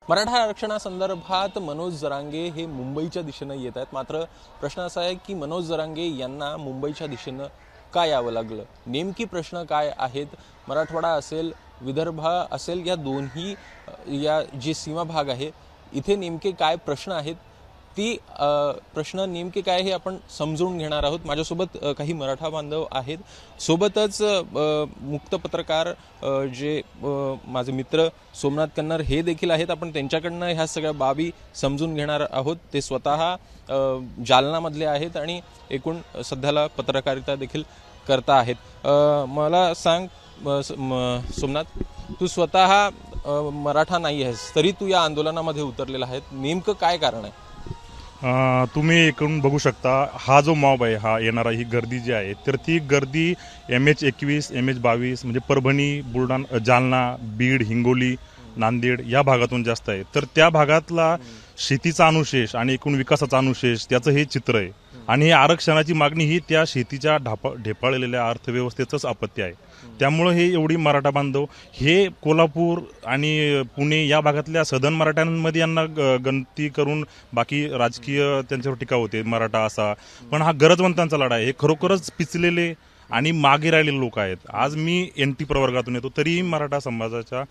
मराठा आरक्षणासंदर्भात मनोज जरांगे हे मुंबईच्या दिशेनं येत आहेत। मात्र प्रश्न असा आहे की मनोज जरांगे यांना मुंबईच्या दिशेनं का यावं लागलं, नेमकी प्रश्न काय आहेत? मराठवाडा असेल, विदर्भ असेल, या दोन्ही या जे सीमा भाग आहे इथे नेमके काय प्रश्न आहेत, ती प्रश्न नेमके काय हे आपण समजून घेणार आहोत। माझ्यासोबत काही मराठा बांधव आहेत, सोबतच मुक्त पत्रकार जे माझे मित्र सोमनाथ कन्नर हे देखील आहेत। आपण त्यांच्याकडनं ह्या सगळ्या बाबी समजून घेणार आहोत। ते स्वतः जालनामधले आहेत आणि एकूण सध्याला पत्रकारिता देखील करता आहेत। मला सांग सोमनाथ, तू स्वतः मराठा नाही आहेस, तरी तू या आंदोलनामध्ये उतरलेला आहे, नेमकं काय कारण आहे? तुम्ही एकूण बघू शकता, हा जो मॉब आहे, हा येणारा ही गर्दी जी आहे, तर ती गर्दी MH21 MH22 म्हणजे परभणी, बुलढाणा, जालना, बीड, हिंगोली, नांदेड या भागातून जास्त आहे। तर त्या भागातला शेतीचा अनुशेष आणि एकूण विकासाचा अनुशेष त्याचं हे चित्र आहे। आणि ही आरक्षणाची मागणी ही त्या शेतीच्या ढेपाळलेल्या अर्थव्यवस्थेचंच अपत्य आहे। त्यामुळे हे एवढी मराठा बांधव हे कोल्हापूर आणि पुणे या भागातल्या सदन मराठ्यांमध्ये यांना गणती करून बाकी राजकीय त्यांच्यावर टीका होते, मराठा असा। पण हा गरजवंतांचा लढा आहे, हे खरोखरच पिचलेले आणि मागे राहिलेले लोक आहेत। आज मी NT प्रवर्गातून येतो, तरीही मराठा समाजाच्या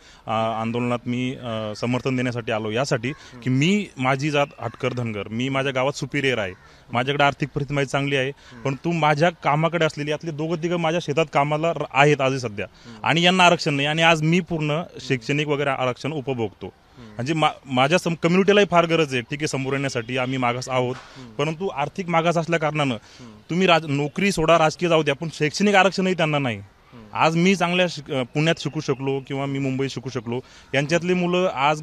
आंदोलनात मी समर्थन देण्यासाठी आलो, यासाठी की मी माझी जात हटकर धनगर, मी माझ्या गावात सुपिरियर आहे, माझ्याकडे आर्थिक परिस्थिती माझी चांगली आहे, परंतु माझ्या कामाकडे असलेली यातले दोघं तिघं माझ्या शेतात कामाला आहेत आजही सध्या, आणि यांना आरक्षण नाही। आणि आज मी पूर्ण शैक्षणिक वगैरे आरक्षण उपभोगतो। म्हणजे माझ्या कम्युनिटीलाही फार गरज आहे, ठीक आहे, समोर येण्यासाठी आम्ही मागास आहोत, परंतु आर्थिक मागास असल्या कारणानं तुम्ही नोकरी सोडा, राजकीय जाऊ द्या, पण शैक्षणिक आरक्षणही त्यांना नाही। आज मी चांगल्या पुण्यात शिकू शकलो किंवा मी मुंबईत शिकू शकलो, यांच्यातली मुलं आज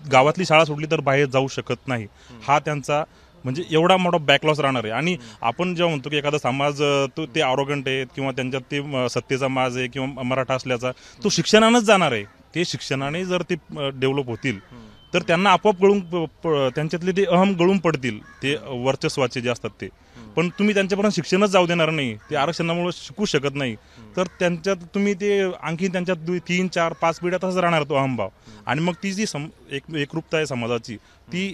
गावातली शाळा सोडली तर बाहेर जाऊ शकत नाही। हा त्यांचा म्हणजे एवढा मोठा बॅकलॉस राहणार आहे। आणि आपण जेव्हा म्हणतो की एखादा समाज ते आरोगंट आहेत किंवा त्यांच्यात ते सत्तेचा माज आहे किंवा मराठा असल्याचा, तो शिक्षणानंच जाणार आहे। ते शिक्षणाने जर ते डेव्हलप होतील तर त्यांना आपोआप त्यांच्यातले ते अहम गळून पडतील, ते वर्चस्वाचे जे असतात ते। पण तुम्ही त्यांच्यापर्यंत शिक्षणच जाऊ देणार नाही, ते आरक्षणामुळे शिकू शकत नाही, तर त्यांच्यात तुम्ही ते आणखी त्यांच्यात 3, 4, 5 पिढ्या तसंच राहणार तो अहमभाव। आणि मग ती जी एकरूपता आहे समाजाची, ती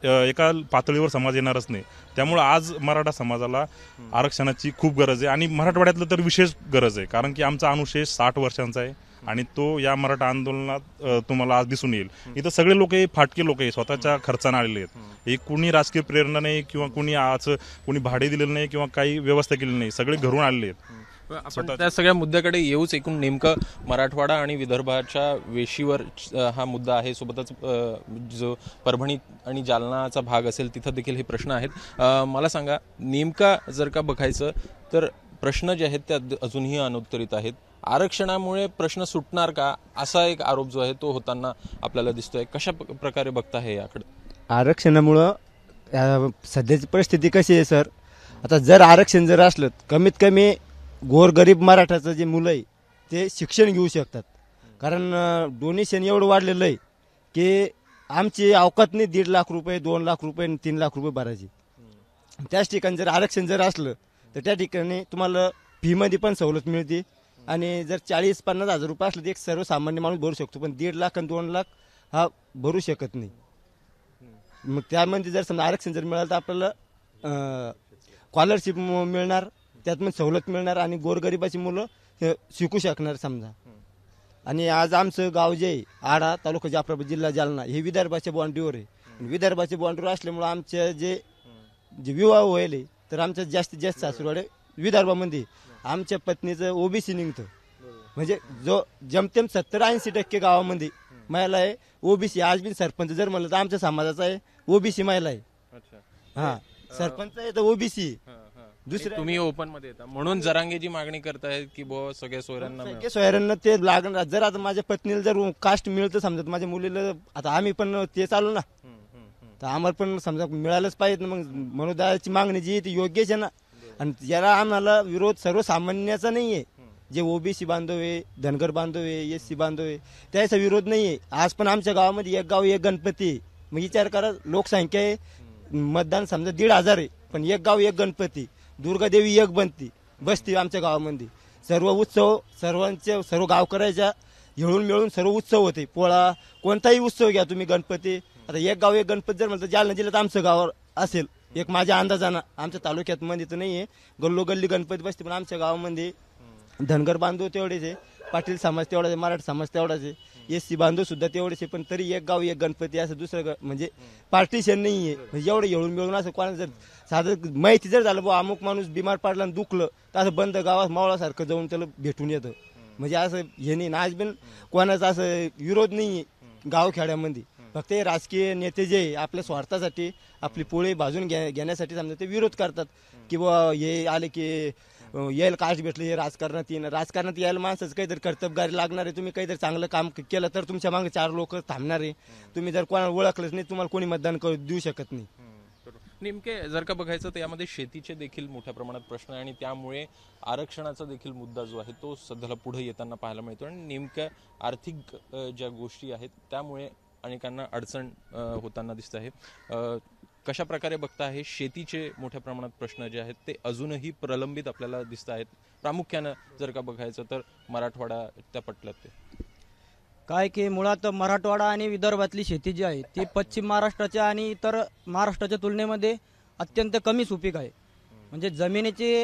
एका पातळीवर समाज येणारच नाही। त्यामुळे आज मराठा समाजाला आरक्षणाची खूप गरज आहे, आणि मराठवाड्यातलं तर विशेष गरज आहे, कारण की आमचा अनुशेष 60 वर्षांचा आहे आणि तो या मराठा आंदोलनात तुम्हाला आज दिसून येईल। इथं सगळे लोक फाटके लोक आहे, स्वतःच्या खर्चाने आलेले आहेत, एक कुणी राजकीय प्रेरणा नाही किंवा कुणी भाडे दिलेलं नाही किंवा काही व्यवस्था केलेली नाही, सगळे घरून आलेले आहेत। आपण त्या सगळ्या मुद्द्याकडे येऊच। एकूण नेमकं मराठवाडा आणि विदर्भाच्या वेशीवर हा मुद्दा आहे, सोबतच जो परभणी आणि जालनाचा भाग असेल तिथं देखील हे प्रश्न आहेत। मला सांगा, नेमका जर का बघायचं तर प्रश्न जे आहेत ते अजूनही अनुत्तरित आहेत। आरक्षणामुळे प्रश्न सुटणार का, असा एक आरोप जो आहे तो होताना आपल्याला दिसतोय। कशा प्रकारे बघता हे याकडे? आरक्षणामुळं सध्याची परिस्थिती कशी आहे सर, आता जर आरक्षण जर असलं, कमीत कमी गोरगरीब मराठाचं जे मुलं आहे ते शिक्षण घेऊ शकतात। कारण डोनेशन एवढं वाढलेलं आहे की आमची अवकात नाही 1.5 लाख रुपये, 2 लाख रुपये, 3 लाख रुपये भरायची। त्याच ठिकाणी जर आरक्षण जर असलं तर त्या ठिकाणी तुम्हाला फीमध्ये पण सवलत मिळते, आणि जर 40-50 हजार रुपये असले तर एक सर्वसामान्य माणूस भरू शकतो, पण 1.5 लाख आणि 2 लाख हा भरू शकत नाही। मग त्यामध्ये जर समजा आरक्षण जर मिळालं तर आपल्याला स्कॉलरशिप मिळणार, त्यात मग सवलत मिळणार, आणि गोरगरिबाची मुलं शिकू शकणार समजा। आणि आज आमचं गाव जे आहे आडा, तालुका जाफराबाद, जिल्हा जालना, हे विदर्भाच्या बाउंड्रीवर आहे। विदर्भाच्या बाउंड्रीवर असल्यामुळे आमच्या जे विवाह व्हायले तर आमच्या जास्तीत जास्त सासरवाडे विदर्भामध्ये आमच्या पत्नीचं OBC निघतं, म्हणजे जो जमतेम 70-80% गावामध्ये महिला आहे OBC। आज बी सरपंच जर म्हणलं तर आमच्या समाजाचा आहे OBC महिला आहे। हा, सरपंच आहे तर OBC। दुसरे तुम्ही ओपन मध्ये येता म्हणून जरांगेची मागणी करतायत की सगळ्या सोयऱ्यांना ते लागणार। जर आता माझ्या पत्नीला जर कास्ट मिळतं समजा, माझ्या मुलीला, आता आम्ही पण ते चालू ना, तर आम्हाला पण समजा मिळालंच पाहिजे। मग मनोदाची मागणी जी ती योग्यच आहे ना, आणि याला आम्हाला विरोध सर्वसामान्याचा नाहीये, जे OBC बांधव आहे, धनगर बांधव आहे, SC बांधव आहे, त्याचा विरोध नाहीये। आज पण आमच्या गावामध्ये एक गाव एक गणपती, मग विचार करा, लोकसंख्या आहे, मतदान समजा 1,500 आहे, पण एक गाव एक गणपती, दुर्गादेवी एक बनती बसती आमच्या गावामध्ये। सर्व उत्सव सर्व गावकऱ्याच्या येळून मिळून सर्व उत्सव होते. पोळा कोणताही उत्सव घ्या तुम्ही, गणपती. आता एक गाव एक गणपती जर म्हणतं जालना जिल्ह्यात आमचं गाव असेल, एक माझ्या अंदाजानं. आमच्या तालुक्यात मध्ये तर नाहीये, गल्लोगल्ली गणपती बसते, पण आमच्या गावामध्ये धनगर बांधव तेवढेच आहे, पाटील समाज तेवढाच आहे, मराठा समाज तेवढाच आहे, एससी बांधव सुद्धा तेवढेच आहे. पण तरी एक गाव एक गणपती असं दुसरं म्हणजे पार्टिशन नाहीये. म्हणजे एवढं येळून मिळून असं कोणाला जर साधं माहिती जर झालं बुवा अमुक माणूस बिमार पडला आणि दुखलं, तर असं बंद गावात मावळासारखं जाऊन त्याला भेटून येतं. म्हणजे असं हे नाही, आज पण कोणाचा असं विरोध नाहीये गावखेड्यामध्ये. फक्त हे राजकीय नेते जे आपल्या स्वार्थासाठी आपली पोळी भाजून घेण्यासाठी समजा ते विरोध करतात की बुवा हे आले की यायला काश भेटले, हे राजकारणात येणं. राजकारणात यायला माणसाचं काहीतरी कर्तबगारी लागणार आहे. तुम्ही काहीतरी चांगलं काम केलं तर तुमच्या मागे 4 लोक थांबणार आहे. तुम्ही जर कोणाला ओळखलंच नाही, तुम्हाला कोणी मतदान देऊ शकत नाही. नेमके जर का बघायचं तर यामध्ये शेतीचे देखील मोठ्या प्रमाणात प्रश्न आहे आणि त्यामुळे आरक्षणाचा देखील मुद्दा जो आहे तो सध्याला पुढे येताना पाहायला मिळतो. आणि नेमक्या आर्थिक ज्या गोष्टी आहेत त्यामुळे अनेकांना अडचण होताना दिसत आहे. कशा प्रकारे बघता हे शेतीचे मोठ्या प्रमाणात प्रश्न जे आहेत ते अजूनही प्रलंबित आपल्याला दिसत आहेत, प्रामुख्यानं जर का बघायचं तर मराठवाडा त्या पटल्यात ते काय की मुळात मराठवाडा आणि विदर्भातली शेती जी आहे ती पश्चिम महाराष्ट्राच्या आणि इतर महाराष्ट्राच्या तुलनेमध्ये अत्यंत कमी सुपीक आहे. म्हणजे जमिनीची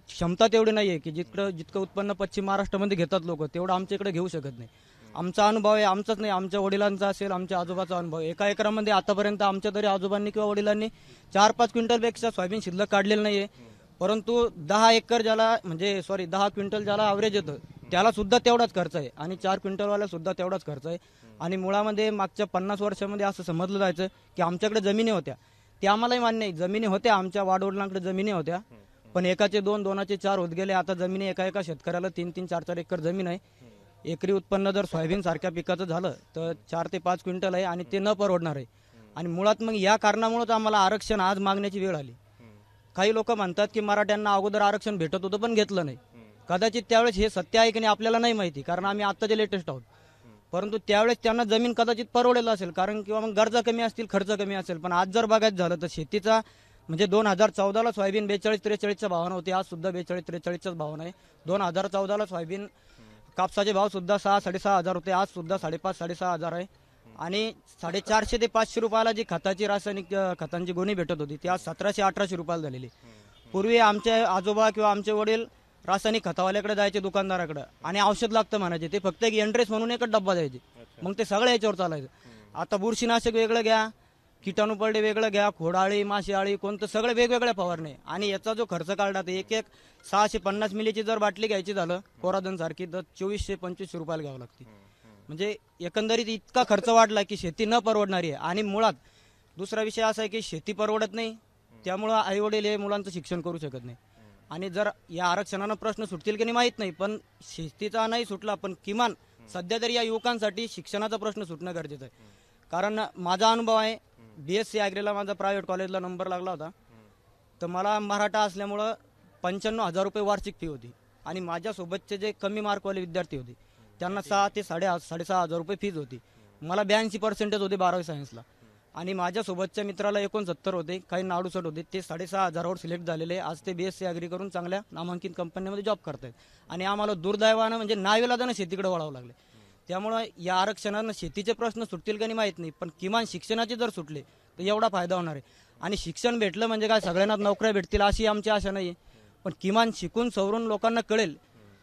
क्षमता तेवढी नाही आहे की जितकं उत्पन्न पश्चिम महाराष्ट्रामध्ये घेतात लोक, तेवढं आमच्या इकडे घेऊ शकत नाही. आमचा अनुभव आहे, आमचाच नाही, आमच्या वडिलांचा असेल, आमच्या आजोबाचा अनुभव. एका एकरामध्ये आतापर्यंत आमच्या तरी आजोबांनी किंवा वडिलांनी 4-5 क्विंटलपेक्षा सोयाबीन शिल्लक काढलेलं नाहीये. परंतु 10 क्विंटल ज्याला ॲव्हरेज येतं त्याला सुद्धा तेवढाच खर्च आहे आणि 4 क्विंटलवाला सुद्धा तेवढाच खर्च आहे. आणि मुळामध्ये मागच्या 50 वर्षामध्ये असं समजलं जायचं की आमच्याकडे जमिनी होत्या. ते आम्हालाही मान्य आहे, जमिनी होत्या, आमच्या वाडवडिलांकडे जमिनी होत्या, पण एकाचे 2, 2चे 4 होत गेले. आता जमिनी एका शेतकऱ्याला 3-3, 4-4 एकर जमीन आहे. एकरी उत्पन्न जर सोयाबीन सारख्या पिकाचं झालं तर 4 ते 5 क्विंटल आहे आणि ते न परवडणार आहे. आणि मुळात मग या कारणामुळेच आम्हाला आरक्षण आज मागण्याची वेळ आली. काही लोक म्हणतात की मराठ्यांना अगोदर आरक्षण भेटत होतं पण घेतलं नाही. कदाचित त्यावेळेस हे सत्य आहे की नाही आपल्याला नाही माहिती, कारण आम्ही आत्ताचे लेटेस्ट आहोत. परंतु त्यावेळेस त्यांना जमीन कदाचित परवडेल असेल, कारण किंवा मग गरजा कमी असतील, खर्च कमी असेल. पण आज जर बघायचं झालं तर शेतीचा म्हणजे 2014ला सोयाबीन 42-43च्या भावानं होती, आज सुद्धा 42-43च्याच भावानं आहे. 2014ला सोयाबीन कापसाचे भाव सुद्धा 6-6.5 हजार होते, आज सुद्धा 5.5-6.5 हजार आहे. आणि 450 ते 500 रुपयाला जी खताची रासायनिक खतांची गोणी भेटत होती ती आज 1700-1800 रुपयाला झालेली. पूर्वी आमचे आजोबा किंवा आमचे वडील रासायनिक खतावाल्याकडे जायचे, दुकानदाराकडे, आणि औषध लागतं म्हणायचे. ते फक्त एक एंट्रेस म्हणून एकच डब्बा द्यायचे, मग ते सगळं याच्यावर चालायचं. आता बुरशीनाशक वेगळं घ्या, किटाणू पडले वेगळं घ्या, खोडाळी, माशी कोणतं सगळं वेगवेगळ्या फवारणे. आणि याचा जो खर्च काढला तर एक 650 मिलीची जर बाटली घ्यायची झालं कोराधन सारखी तर 2400-2500 रुपयाला घ्यावं लागते. म्हणजे एकंदरीत इतका खर्च वाढला की शेती न परवडणारी आहे. आणि मुळात दुसरा विषय असा आहे की शेती परवडत नाही, त्यामुळं आई वडील हे मुलांचं शिक्षण करू शकत नाही. आणि जर या आरक्षणानं प्रश्न सुटतील की नाही माहीत नाही, पण शेतीचा नाही सुटला पण किमान सध्या तरी या युवकांसाठी शिक्षणाचा प्रश्न सुटणं गरजेचं आहे. कारण माझा अनुभव आहे, BSc ॲग्रीला माझा प्रायव्हेट कॉलेजला नंबर लागला होता, तर मला मराठा असल्यामुळं 95,000 रुपये वार्षिक फी होती. आणि माझ्यासोबतचे जे कमी मार्कवाले विद्यार्थी होते त्यांना 6 ते 6.5 हजार रुपये फीज होती. मला 82% होते 12वी सायन्सला. आणि माझ्यासोबतच्या मित्राला 69 होते, काही 68 होते. ते 6.5 हजारावर सिलेक्ट झालेले, आज ते BSc ॲग्री करून चांगल्या नामांकित कंपन्यांमध्ये जॉब करतायत. आणि आम्हाला दुर्दैवानं म्हणजे नाईलाजानं शेतीकडे वळावं लागले. त्यामुळं या आरक्षणानं शेतीचे प्रश्न सुटतील का नाही माहीत नाही, पण किमान शिक्षणाचे जर सुटले तर एवढा फायदा होणार आहे. आणि शिक्षण भेटलं म्हणजे काय सगळ्यांनाच नोकऱ्या भेटतील अशी आमची आशा नाही आहे, पण किमान शिकून सवरून लोकांना कळेल,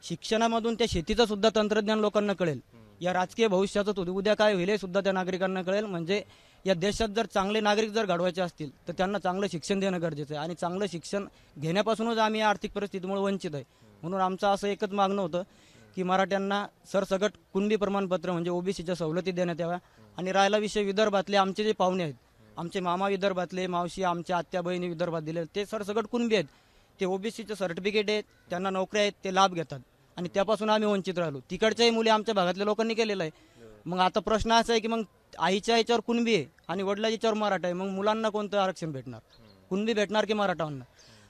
शिक्षणामधून त्या शेतीचं सुद्धा तंत्रज्ञान लोकांना कळेल, या राजकीय भविष्याचं उद्या काय होईल हे सुद्धा त्या नागरिकांना कळेल. म्हणजे या देशात जर चांगले नागरिक जर घडवायचे असतील तर त्यांना चांगलं शिक्षण देणं गरजेचं आहे. आणि चांगलं शिक्षण घेण्यापासूनच आम्ही आर्थिक परिस्थितीमुळे वंचित आहे. म्हणून आमचं असं एकच मागणं होतं की मराठ्यांना सरसकट कुणबी प्रमाणपत्र म्हणजे OBCच्या सवलती देण्यात याव्या. आणि राहिला विषय विदर्भातले आमचे जे पाहुणे आहेत, आमचे मामा विदर्भातले, मावशी, आमच्या आत्या बहिणी विदर्भात दिले, ते सरसकट कुणबी आहेत, ते OBCचे सर्टिफिकेट आहेत, त्यांना नोकऱ्या आहेत, ते लाभ घेतात. आणि त्यापासून आम्ही वंचित राहिलो. तिकडच्याही मुली आमच्या भागातल्या लोकांनी केलेलं आहे. मग आता प्रश्न असा आहे की मग आईच्या याच्यावर कुणबी आहे आणि वडिलाच्या याच्यावर मराठा आहे, मग मुलांना कोणतं आरक्षण भेटणार, कुणबी भेटणार की मराठांना?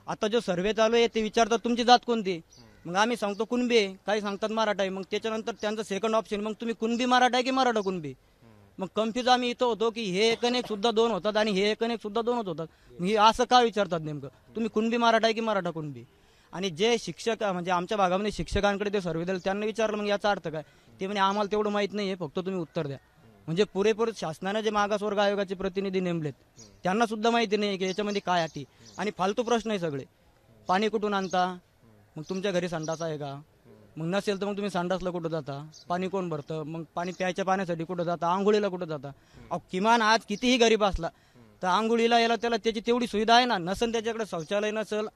आता जो सर्वे चालू आहे ते विचारतात तुमची जात कोणती, मग आम्ही सांगतो कुणबी आहे, काही सांगतात मराठा आहे. मग त्याच्यानंतर त्यांचं सेकंड ऑप्शन मग तुम्ही कुणबी मराठा आहे की मराठा कुणबी. मग कन्फ्युज आम्ही इथं होतो की हे एकनेक सुद्धा 2 होतात आणि हे एकनेक सुद्धा 2 होतात. हे असं का विचारतात नेमकं, तुम्ही कुणबी मराठा आहे की मराठा कुणबी? आणि जे शिक्षक म्हणजे आमच्या भागामध्ये शिक्षकांकडे ते सर्वे दिले त्यांना विचारलं मग याचा अर्थ काय ते म्हणे आम्हाला तेवढं माहित नाहीये, फक्त तुम्ही उत्तर द्या. म्हणजे पुरेपूर शासनाने जे मागासवर्ग आयोगाचे प्रतिनिधी नेमलेत त्यांना सुद्धा माहिती नाही की याच्यामध्ये काय अटी आणि फालतू प्रश्न आहे सगळे. पाणी कुठून आणता, मग तुमच्या घरी संडास आहे का, मग नसेल तर मग तुम्ही संडासला कुठं जाता, पाणी कोण भरतं, मग पाणी प्यायच्या पाण्यासाठी कुठं जाता, आंघोळीला कुठं जाता. अहो किमान आज कितीही गरीब असला तर आंघोळीला याला त्याला त्याची तेवढी सुविधा आहे ना. नसेल त्याच्याकडे शौचालय नसेल,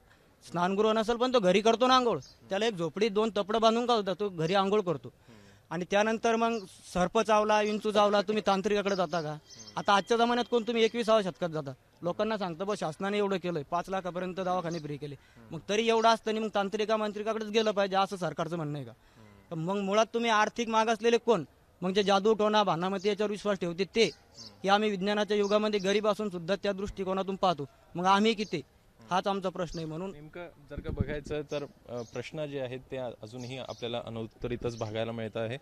स्नानगृह नसेल, पण तो घरी करतो ना आंघोळ. त्याला एक झोपडी 2 तपडं बांधून का होता, तो घरी आंघोळ करतो. आणि त्यानंतर मग सर्प चावला, विंचू चावला, तुम्ही तांत्रिकाकडे जाता का? आता आजच्या जमान्यात कोण तुम्ही 21व्या शतकात जाता? लोकांना सांगतं बघ शासनाने एवढं केलंय, 5 लाखापर्यंत दवाखाने फ्री केले, मग तरी एवढं असतं मग मंत्रिकाकडेच गेलं पाहिजे असं सरकारचं म्हणणं आहे का? तर मग मुळात तुम्ही आर्थिक मागासलेले कोण? मग जे जादू टोना भानामती याच्यावर विश्वास ठेवते ते, की आम्ही विज्ञानाच्या युगामध्ये गरीब असून सुद्धा त्या दृष्टिकोनातून पाहतो, मग आम्ही किती? हाच आमचा प्रश्न आहे. म्हणून नेमकं जर का बघायचं तर प्रश्न जे आहेत ते अजूनही आपल्याला अनुत्तरितच बघायला मिळत आहे.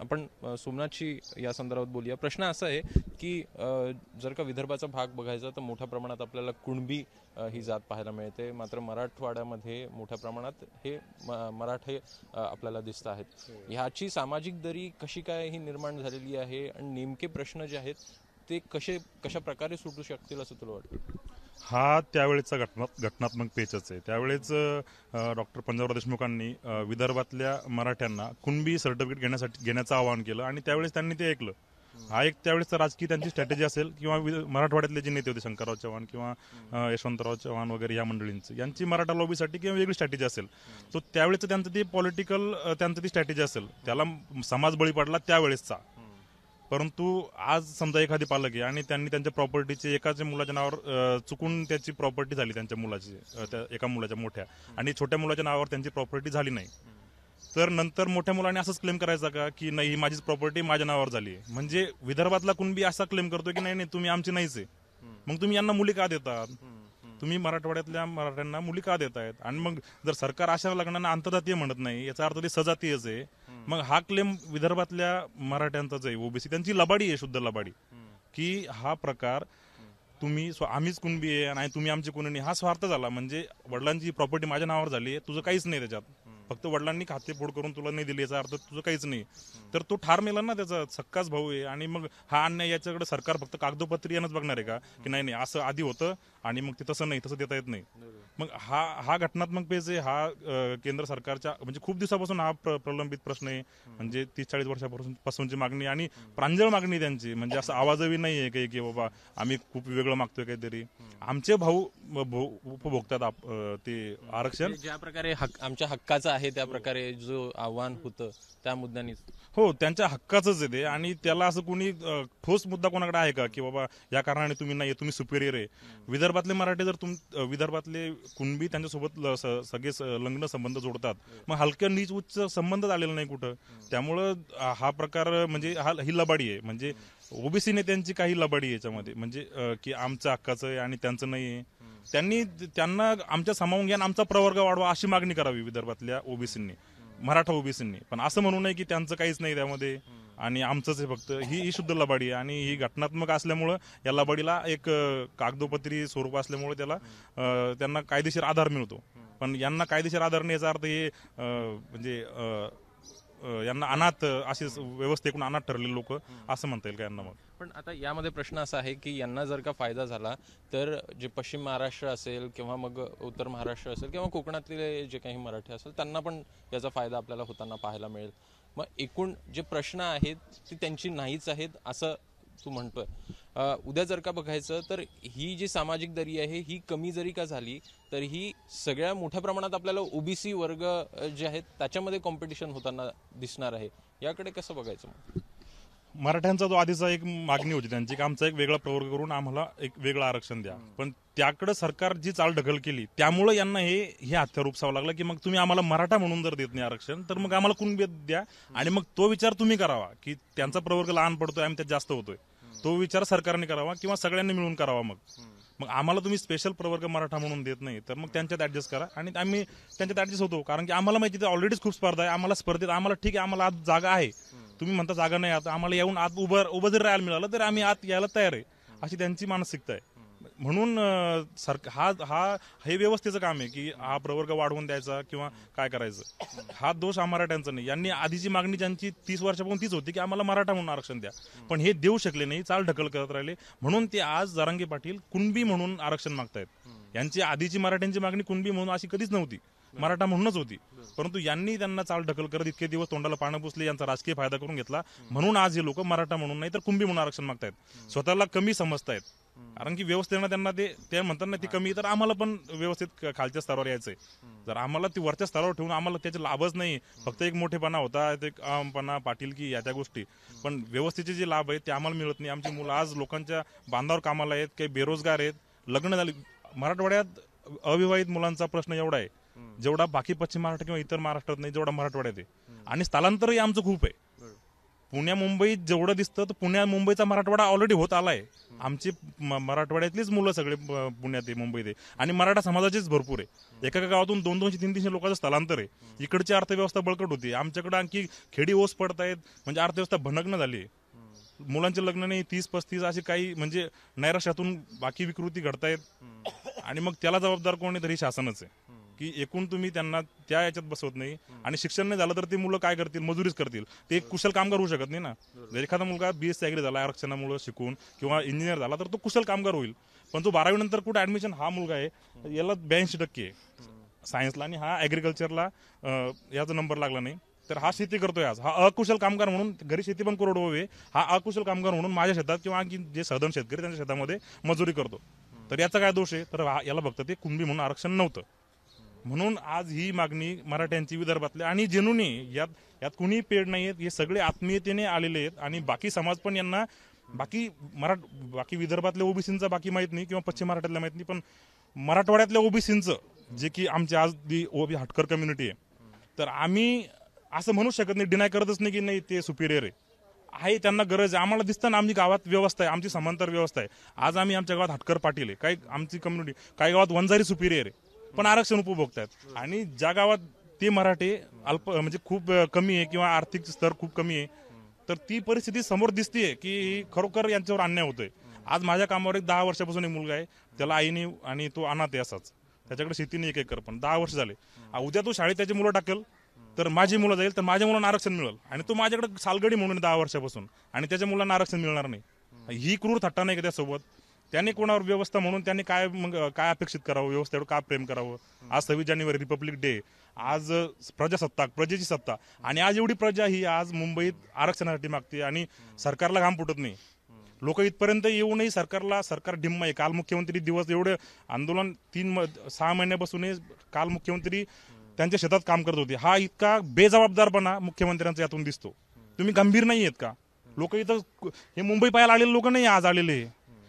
आपण सोमनाथची या संदर्भात बोलूया. प्रश्न असा आहे की जर का विदर्भाचा भाग बघायचा तर मोठ्या प्रमाणात आपल्याला कुणबी ही जात पाहायला मिळते, मात्र मराठवाड्यामध्ये मोठ्या प्रमाणात हे मराठे आपल्याला दिसत आहेत. ह्याची सामाजिक दरी कशी काय ही निर्माण झालेली आहे आणि नेमके प्रश्न जे आहेत ते कशा प्रकारे सुटू शकतील असं तुला वाटतं? हा त्यावेळेचा घटनात्मक पेचच आहे. त्यावेळेस डॉक्टर पंजाबराव देशमुखांनी विदर्भातल्या मराठ्यांना कुणबी सर्टिफिकेट घेण्याचं आवाहन केलं आणि त्यावेळेस त्यांनी ते ऐकलं. हा एक त्यावेळेसचा राजकीय त्यांची स्ट्रॅटेजी असेल किंवा मराठवाड्यातले जे नेते होते शंकरराव चव्हाण किंवा यशवंतराव चव्हाण वगैरे या मंडळींची यांची मराठा लॉबीसाठी किंवा वेगळी स्ट्रॅटेजी असेल. तो त्यावेळेचं त्यांचं ते पॉलिटिकल त्यांचं ती स्ट्रॅटेजी असेल, त्याला समाज बळी पडला त्यावेळेसचा. परंतु आज समजा एखादी पालक आहे आणि त्यांनी त्यांच्या प्रॉपर्टीचे एकाच्या मुलाच्या नावावर चुकून त्याची प्रॉपर्टी झाली, त्यांच्या मुलाची, त्या एका मुलाच्या मोठ्या, आणि छोट्या मुलाच्या नावावर त्यांची प्रॉपर्टी झाली नाही, तर नंतर मोठ्या मुलाने असंच क्लेम करायचा का की नाही ही माझीच प्रॉपर्टी माझ्या नावावर झाली आहे? म्हणजे विदर्भातला कुणबी असा क्लेम करतो की नाही तुम्ही आमची नाहीच आहे, मग तुम्ही यांना मुली का देतात? तुम्ही मराठवाड्यातल्या मराठ्यांना मुली का देतायत? आणि मग जर सरकार अशा लग्नांना आंतरजातीय म्हणत नाही, याचा अर्थ ते सजातीयच आहे. मग हा क्लेम विदर्भातल्या मराठ्यांचाच आहे, ओबीसी त्यांची लबाडी आहे, शुद्ध लबाडी, की हा प्रकार तुम्ही आम्हीच कुणबी आहे आणि तुम्ही आमची कुणी, हा स्वार्थ झाला. म्हणजे वडिलांची प्रॉपर्टी माझ्या नावावर झाली आहे, तुझं काहीच नाही त्याच्यात, फक्त वडिलांनी खाते फोड करून तुला नाही दिली याचा अर्थ तुझं काहीच नाही. तर तो ठार मेला ना, त्याचा सक्काच भाऊ आहे. आणि मग हा अन्याय याच्याकडे सरकार फक्त कागदोपत्री येणंच बघणार आहे का की नाही असं आधी होतं आणि मग ते तसं नाही, तसं देता येत नाही? मग हा घटनात्मक पेज आहे. हा केंद्र सरकारच्या म्हणजे खूप दिवसापासून हा प्रलंबित प्रश्न आहे. म्हणजे 30-40 वर्षापासूनची मागणी आणि प्रांजळ मागणी त्यांची, म्हणजे असं आवाजवी नाही आहे की बाबा आम्ही खूप वेगळं मागतोय काहीतरी. आमचे भाऊ उपभोगतात ते आरक्षण, ज्या प्रकारे आमच्या हक्काचं आहे त्या प्रकारे जो आव्हान होतं त्या मुद्द्यानेच. हो, त्यांच्या हक्काचंच आहे ते. आणि त्याला असं कोणी ठोस मुद्दा कोणाकडे आहे का की बाबा या कारणाने तुम्ही नाही, तुम्ही सुपेरियर आहे? विदर्भातले मराठी जर विदर्भातले कुणबी त्यांच्यासोबत सगळे लग्न संबंध जोडतात, मग हलक्या नीच उच्च संबंध आलेला नाही कुठं. त्यामुळं हा प्रकार म्हणजे ही लबाडी आहे. म्हणजे ओबीसी नेत्यांची काही लबाडी आहे याच्यामध्ये, म्हणजे की आमचं हक्काचं आहे आणि त्यांचं नाही आहे. त्यांना आमच्या सामावून घ्या, आमचा प्रवर्ग वाढवा अशी मागणी करावी विदर्भातल्या ओबीसींनी, मराठा ओबीसींनी. पण असं म्हणू नये की त्यांचं काहीच नाही त्यामध्ये आणि आमचंच आहे फक्त. ही शुद्ध लबाडी आहे आणि ही घटनात्मक असल्यामुळं या लबाडीला एक कागदोपत्री स्वरूप असल्यामुळे त्यांना कायदेशीर आधार मिळतो. पण यांना कायदेशीर आधार नाही याचा अर्थ हे म्हणजे यांना अनाथ, असे व्यवस्थेकडून अनाथ ठरलेले लोक असं म्हणता येईल का यांना? मग पण आता यामध्ये प्रश्न असा आहे की यांना जर का फायदा झाला तर जे पश्चिम महाराष्ट्र असेल किंवा मग उत्तर महाराष्ट्र असेल किंवा कोकणातले जे काही मराठी असेल त्यांना पण याचा फायदा आपल्याला होताना पाहायला मिळेल. मग एकूण जे प्रश्न आहेत ती त्यांची नाहीच आहेत असं तू म्हणतोय. उद्या जर का बघायचं तर ही जी सामाजिक दरी आहे ही कमी जरी का झाली तर ही सगळ्या मोठ्या प्रमाणात आपल्याला ओबीसी वर्ग जे आहेत त्याच्यामध्ये कॉम्पिटिशन होताना दिसणार आहे. याकडे कसं बघायचं? मग मराठ्यांचा जो आधीचा एक मागणी होती त्यांची की आमचा एक वेगळा प्रवर्ग करून आम्हाला एक वेगळं आरक्षण द्या, पण त्याकडे सरकार जी चालढकल केली त्यामुळे यांना हे हत्यार उपसावं लागलं की मग तुम्ही आम्हाला मराठा म्हणून जर देत नाही आरक्षण तर मग आम्हाला कुणबी द्या. आणि मग तो विचार तुम्ही करावा की त्यांचा प्रवर्ग लहान पडतोय आम्ही त्यात जास्त होतोय, तो विचार सरकारने करावा किंवा सगळ्यांनी मिळून करावा. मग आम्हाला तुम्ही स्पेशल प्रवर्ग मराठा म्हणून देत नाही तर मग त्यांच्यात ऍडजस्ट करा. आणि आम्ही त्यांच्यात ऍडजस्ट होतो कारण की आम्हाला माहिती ऑलरेडीच खूप स्पर्धा आहे. आम्हाला स्पर्धेत आम्हाला ठीक आहे, आम्हाला आज जागा आहे, तुम्ही म्हणता जागा नाही, आता आम्हाला येऊन आत उभं जरी राहायला मिळालं तर आम्ही आत यायला तयार आहे, अशी त्यांची मानसिकता आहे. म्हणून हे व्यवस्थेचं काम आहे की हा प्रवर्ग वाढवून द्यायचा किंवा काय करायचं. हा दोष मराठ्यांचा नाही. यांनी आधीची मागणी ज्यांची 30 वर्षापासून तीच होती की आम्हाला मराठा म्हणून आरक्षण द्या, पण हे देऊ शकले नाही, चाल ढकल करत राहिले. म्हणून ते आज जरांगे पाटील कुणबी म्हणून आरक्षण मागतायत. यांची आधीची मराठ्यांची मागणी कुणबी म्हणून अशी कधीच नव्हती, मराठा म्हणूनच होती. परंतु यांनी त्यांना चाल ढकल करत इतके दिवस तोंडाला पानं पुसले, यांचा राजकीय फायदा करून घेतला. म्हणून आज हे लोक मराठा म्हणून नाही तर कुणबी म्हणून आरक्षण मागतायत. स्वतःला कमी समजतायत. कारण की व्यवस्थेनं त्यांना ते म्हणतात ना ती कमी, तर आम्हाला पण व्यवस्थित खालच्या स्तरावर यायचंय. जर आम्हाला ती वरच्या स्तरावर ठेवून आम्हाला त्याचे लाभच नाही, फक्त एक मोठेपणा होता, एक आमपणा, पाटीलकी या त्या गोष्टी, पण व्यवस्थेचे जे लाभ आहेत ते आम्हाला मिळत नाही. आमची मुलं आज लोकांच्या बांधावर कामाला आहेत, काही बेरोजगार आहेत, लग्न झाले. मराठवाड्यात अविवाहित मुलांचा प्रश्न एवढा आहे जेवढा बाकी पश्चिम महाराष्ट्र किंवा इतर महाराष्ट्रात नाही, जेवढा मराठवाड्यात आहे. आणि स्थलांतरही आमचं खूप आहे. पुण्या मुंबईत जेवढं दिसतं तर पुण्या मुंबईचा मराठवाडा ऑलरेडी होत आलाय. आमची मराठवाड्यातलीच मुलं सगळे पुण्यात आहे, मुंबईत आहे. आणि मराठा समाजाचेच भरपूर आहे. एका गावातून 200-200, 300 लोकांचं स्थलांतर आहे. इकडची अर्थव्यवस्था बळकट होती. आमच्याकडे आणखी खेडी ओस पडतायत, म्हणजे अर्थव्यवस्था भनग्न झाली. मुलांचे लग्न नाही, 30-35 असे काही म्हणजे नैराश्यातून बाकी विकृती घडतायत. आणि मग त्याला जबाबदार कोण आहे, तरी शासनच आहे. की एकूण तुम्ही त्यांना त्या याच्यात बसवत नाही. आणि शिक्षण नाही झालं तर ते मुलं काय करतील, मजुरीच करतील. ते एक कुशल कामगार होऊ शकत नाही ना. जर एखादा मुलगा BSc ऍग्री झाला आरक्षणामुळे शिकून किंवा इंजिनियर झाला तर तो कुशल कामगार होईल. पण तो 12वी नंतर कुठे ऍडमिशन, हा मुलगा आहे याला 82% आहे सायन्सला आणि हा ऍग्रिकल्चरला याचा नंबर लागला नाही, तर हा शेती करतोय. आज हा अकुशल कामगार म्हणून, घरी शेती पण करोडो आहे, हा अकुशल कामगार म्हणून माझ्या शेतात किंवा जे सधन शेतकरी त्यांच्या शेतामध्ये मजुरी करतो. तर याचा काय दोष आहे, तर याला बघतं ते कुणबी म्हणून आरक्षण नव्हतं. म्हणून आज ही मागणी मराठ्यांची विदर्भातली आणि जेनुनी यात कुणी पेड नाहीयेत. हे सगळे आत्मीयतेने आलेले आहेत. आणि बाकी समाज पण यांना बाकी विदर्भातल्या ओबीसींचा बाकी माहित नाही किंवा पश्चिम महाराष्ट्रातल्या माहित नाही, पण मराठवाड्यातल्या ओबीसींचं जे की आमचे आज ओबी हटकर कम्युनिटी आहे, तर आम्ही असं म्हणू शकत नाही, डिनाय करतच नाही की नाही ते सुपिरियर आहे. त्यांना गरज आहे. आम्हाला दिसतं ना, आमची गावात व्यवस्था आहे, आमची समांतर व्यवस्था आहे. आज आम्ही आमच्या गावात हटकर पाटील आहे, काही आमची कम्युनिटी, काही गावात वंजारी सुपिरियर आहे, पण आरक्षण उपभोगतायत. आणि ज्या गावात ते मराठे अल्प म्हणजे खूप कमी आहे किंवा आर्थिक स्तर खूप कमी आहे, तर ती परिस्थिती समोर दिसतीये की खरोखर यांच्यावर अन्याय होतोय. आज माझ्या कामावर एक 10 वर्षापासून एक मुलगा आहे, त्याला आईने, आणि तो अनाथ आहे असाच, त्याच्याकडे शेतीने 1 एकर, पण 10 वर्ष झाले. उद्या तो शाळेत त्याची मुलं टाकेल तर माझी मुलं जाईल, तर माझ्या मुलांना आरक्षण मिळेल. आणि तो माझ्याकडे सालगडी म्हणून 10 वर्षापासून, आणि त्याच्या मुलांना आरक्षण मिळणार नाही. ही क्रूर थट्टा नाही का त्यासोबत. त्यांनी कोणावर व्यवस्था म्हणून त्यांनी काय अपेक्षित करावं, व्यवस्थेवर का प्रेम करावं. आज 26 जानेवारी रिपब्लिक डे, आज प्रजासत्ताक, प्रजेची सत्ता, आणि आज एवढी प्रजा ही आज मुंबईत आरक्षणासाठी मागते आणि सरकारला घाम फुटत नाही. लोक इथपर्यंत येऊनही सरकार डिम्म आहे. काल मुख्यमंत्री दिवस, एवढे आंदोलन 6 महिन्यापासून काल मुख्यमंत्री त्यांच्या शेतात काम करत होते. हा इतका बेजबाबदारपणा मुख्यमंत्र्यांचा यातून दिसतो. तुम्ही गंभीर नाही आहेत का? लोक इथं हे मुंबई पाहायला आलेले लोक नाही आज आलेले,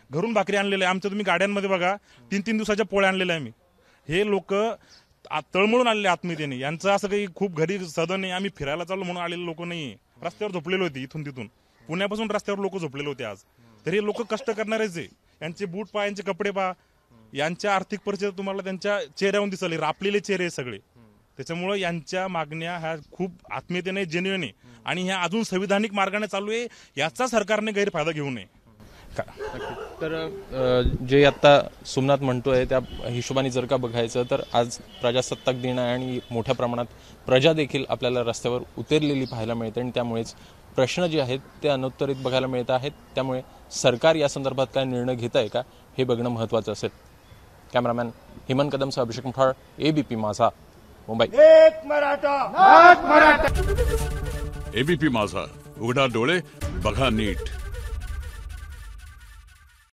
घरून भाकरी आणलेले आहे. आमच्या तुम्ही गाड्यांमध्ये बघा 3-3 दिवसाच्या पोळ्या आणलेल्या आहे मी. हे लोक तळमळून आलेले आत्मीयतेने. यांचं असं काही खूप घरी सदन नाही, आम्ही फिरायला चाललो म्हणून आलेले लोक नाही. रस्त्यावर झोपलेले होते, इथून तिथून पुण्यापासून रस्त्यावर लोक झोपलेले होते आज. तर हे लोक कष्ट करणारेच आहे. यांचे बूट पहा, यांचे कपडे पहा, यांच्या आर्थिक परिस्थिती तुम्हाला त्यांच्या चेहऱ्यावरून दिसले, रापलेले चेहरे सगळे. त्याच्यामुळे यांच्या मागण्या ह्या खूप आत्मीयतेने, जेन्युइन आहे. आणि ह्या अजून संविधानिक मार्गाने चालू आहे, याचा सरकारने गैरफायदा घेऊ नये. तर जे आता सोमनाथ म्हणतोय त्या हिशोबाने जर का बघायचं तर आज प्रजासत्ताक दिन आहे आणि मोठ्या प्रमाणात प्रजा देखील आपल्याला रस्त्यावर उतरलेली पाहायला मिळते. आणि त्यामुळेच प्रश्न जे आहेत ते अनुत्तरित बघायला मिळत आहेत. त्यामुळे सरकार या संदर्भात काय निर्णय घेत आहे का हे बघणं महत्त्वाचं असेल. कॅमेरामॅन हेमंत कदमसह अभिषेक मुठाळ, ABP माझा, मुंबई. एक मराठा, ABP माझा, उघडा डोळे बघा नीट.